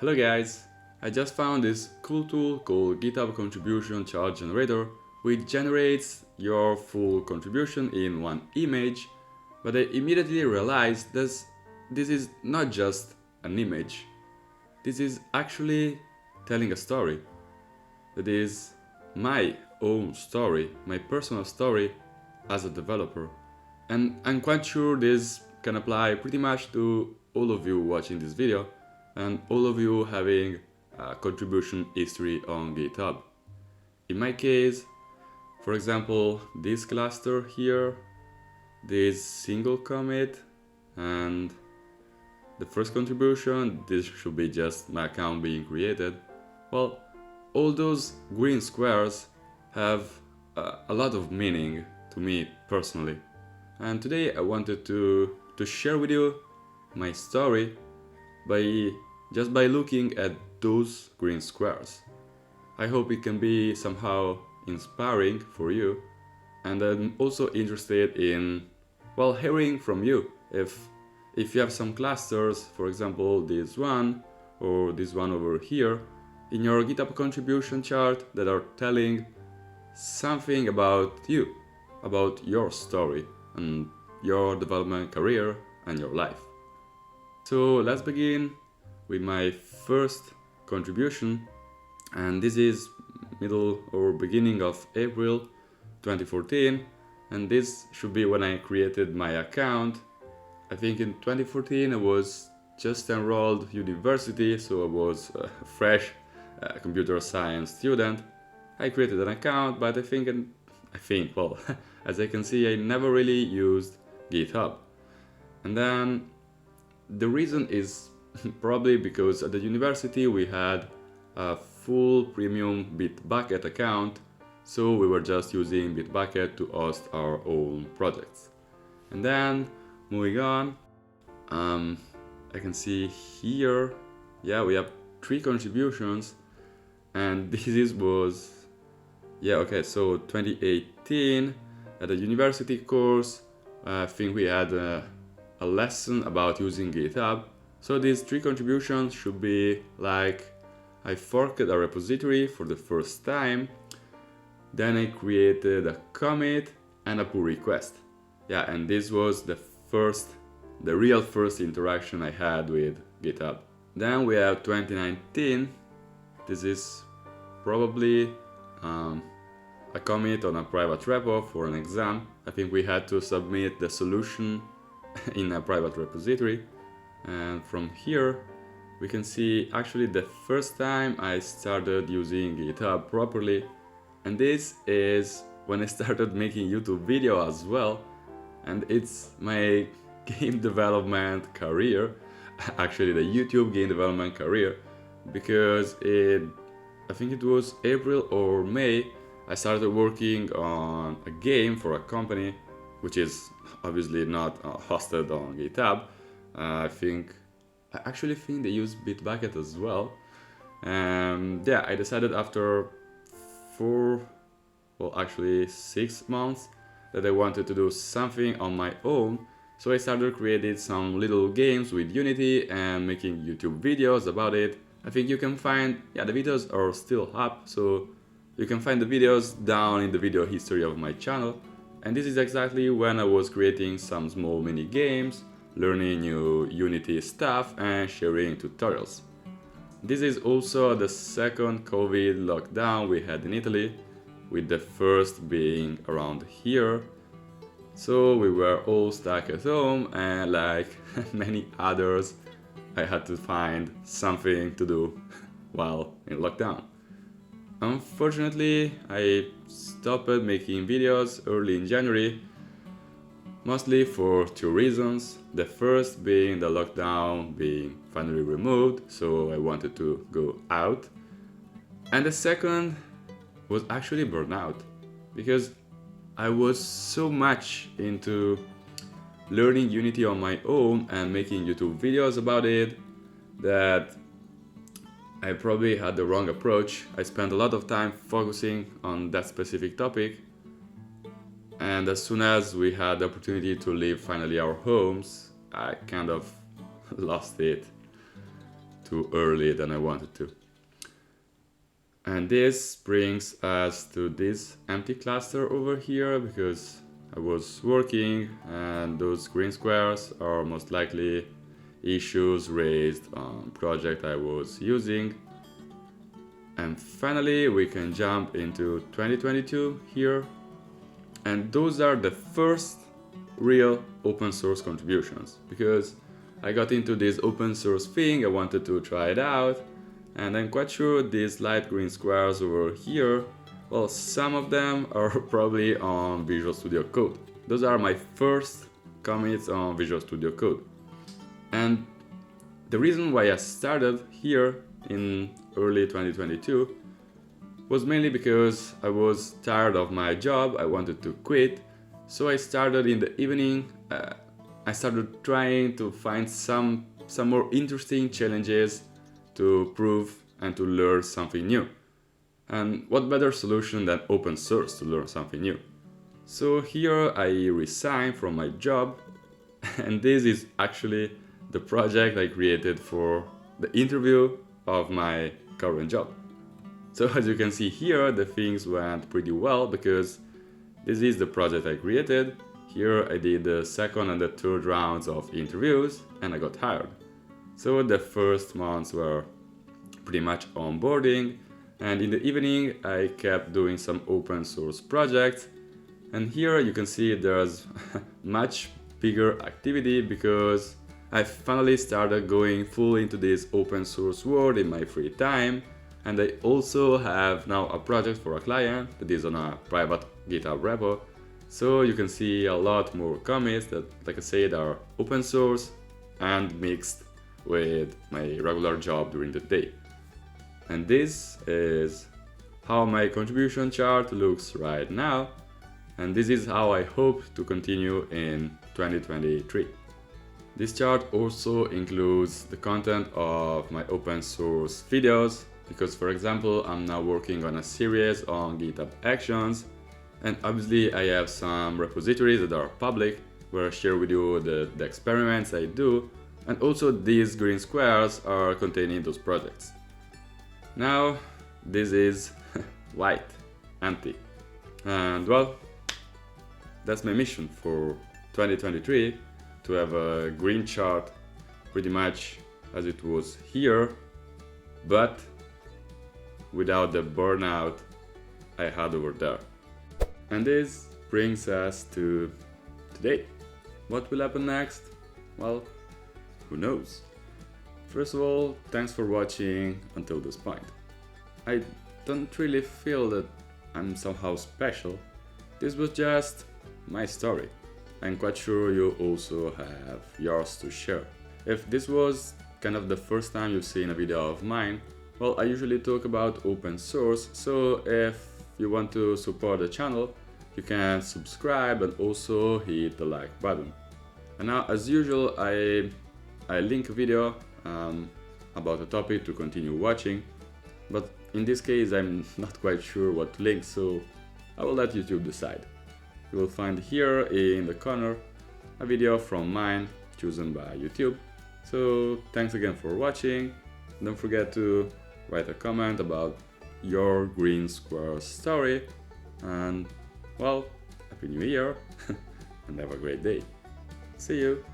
Hello guys! I just found this cool tool called GitHub Contribution Chart Generator, which generates your full contribution in one image, but I immediately realized this is not just an image. This is actually telling a story. That is my own story, my personal story as a developer. And I'm quite sure this can apply pretty much to all of you watching this video and all of you having a contribution history on GitHub. In my case, for example, this cluster here, this single commit, and the first contribution, this should be just my account being created. Well, all those green squares have a lot of meaning to me personally. And today I wanted to share with you my story just by looking at those green squares. I hope it can be somehow inspiring for you, and I'm also interested in, well, hearing from you if you have some clusters, for example this one or this one over here, in your GitHub contribution chart that are telling something about you, about your story and your development career and your life. So let's begin with my first contribution, and this is middle or beginning of April 2014, and this should be when I created my account. I think in 2014 I was just enrolled university, so I was a fresh computer science student. I created an account, but I think, well, as I can see, I never really used GitHub. And then the reason is probably because at the university we had a full premium Bitbucket account, so we were just using Bitbucket to host our own projects. And then moving on, I can see here, yeah, we have 3 contributions, and this was, yeah, okay, so 2018 at a university course. I think we had a lesson about using GitHub. So these 3 contributions should be like, I forked a repository for the first time, then I created a commit and a pull request. Yeah, and this was the real first interaction I had with GitHub. Then we have 2019. This is probably a commit on a private repo for an exam. I think we had to submit the solution in a private repository. And from here we can see actually the first time I started using GitHub properly, and this is when I started making YouTube video as well, and it's my game development career, actually the YouTube game development career, because I think it was April or May, I started working on a game for a company which is obviously not hosted on GitHub. I actually think they use Bitbucket as well. And yeah, I decided after 6 months that I wanted to do something on my own. So I started creating some little games with Unity and making YouTube videos about it. I think you can find, yeah, the videos are still up, so you can find the videos down in the video history of my channel. And this is exactly when I was creating some small mini games, learning new Unity stuff and sharing tutorials. This is also the second COVID lockdown we had in Italy, with the first being around here. So we were all stuck at home, and like many others, I had to find something to do while in lockdown. Unfortunately, I stopped making videos early in January, mostly for 2 reasons. The first being the lockdown being finally removed, so I wanted to go out. And the second was actually burnout, because I was so much into learning Unity on my own and making YouTube videos about it that I probably had the wrong approach. I spent a lot of time focusing on that specific topic, and as soon as we had the opportunity to leave finally our homes, I kind of lost it too early than I wanted to. And this brings us to this empty cluster over here, because I was working and those green squares are most likely issues raised on project I was using. And finally we can jump into 2022 here, and those are the first real open source contributions, because I got into this open source thing, I wanted to try it out, and I'm quite sure these light green squares over here, well, some of them are probably on Visual Studio Code. Those are my first commits on Visual Studio Code. And the reason why I started here in early 2022 was mainly because I was tired of my job, I wanted to quit, so I started in the evening, I started trying to find some more interesting challenges to prove and to learn something new. And what better solution than open source to learn something new? So here I resigned from my job, and this is actually the project I created for the interview of my current job. So as you can see here, the things went pretty well, because this is the project I created. Here I did the second and the third rounds of interviews and I got hired. So the first months were pretty much onboarding, and in the evening I kept doing some open source projects. And here you can see there's much bigger activity, because I finally started going full into this open source world in my free time. And I also have now a project for a client that is on a private GitHub repo. So you can see a lot more commits that, like I said, are open source and mixed with my regular job during the day. And this is how my contribution chart looks right now. And this is how I hope to continue in 2023. This chart also includes the content of my open source videos, because for example, I'm now working on a series on GitHub Actions, and obviously I have some repositories that are public where I share with you the experiments I do, and also these green squares are containing those projects. Now this is white, empty, and well, that's my mission for 2023, to have a green chart pretty much as it was here, but without the burnout I had over there. And this brings us to today. What will happen next? Well, who knows? First of all, thanks for watching until this point. I don't really feel that I'm somehow special. This was just my story. I'm quite sure you also have yours to share. If this was kind of the first time you've seen a video of mine, well, I usually talk about open source, so if you want to support the channel, you can subscribe and also hit the like button. And now, as usual, I link a video about a topic to continue watching, but in this case I'm not quite sure what to link, so I will let YouTube decide. You will find here in the corner a video from mine chosen by YouTube. So thanks again for watching. Don't forget to write a comment about your green square story, and well, Happy New Year and have a great day. See you!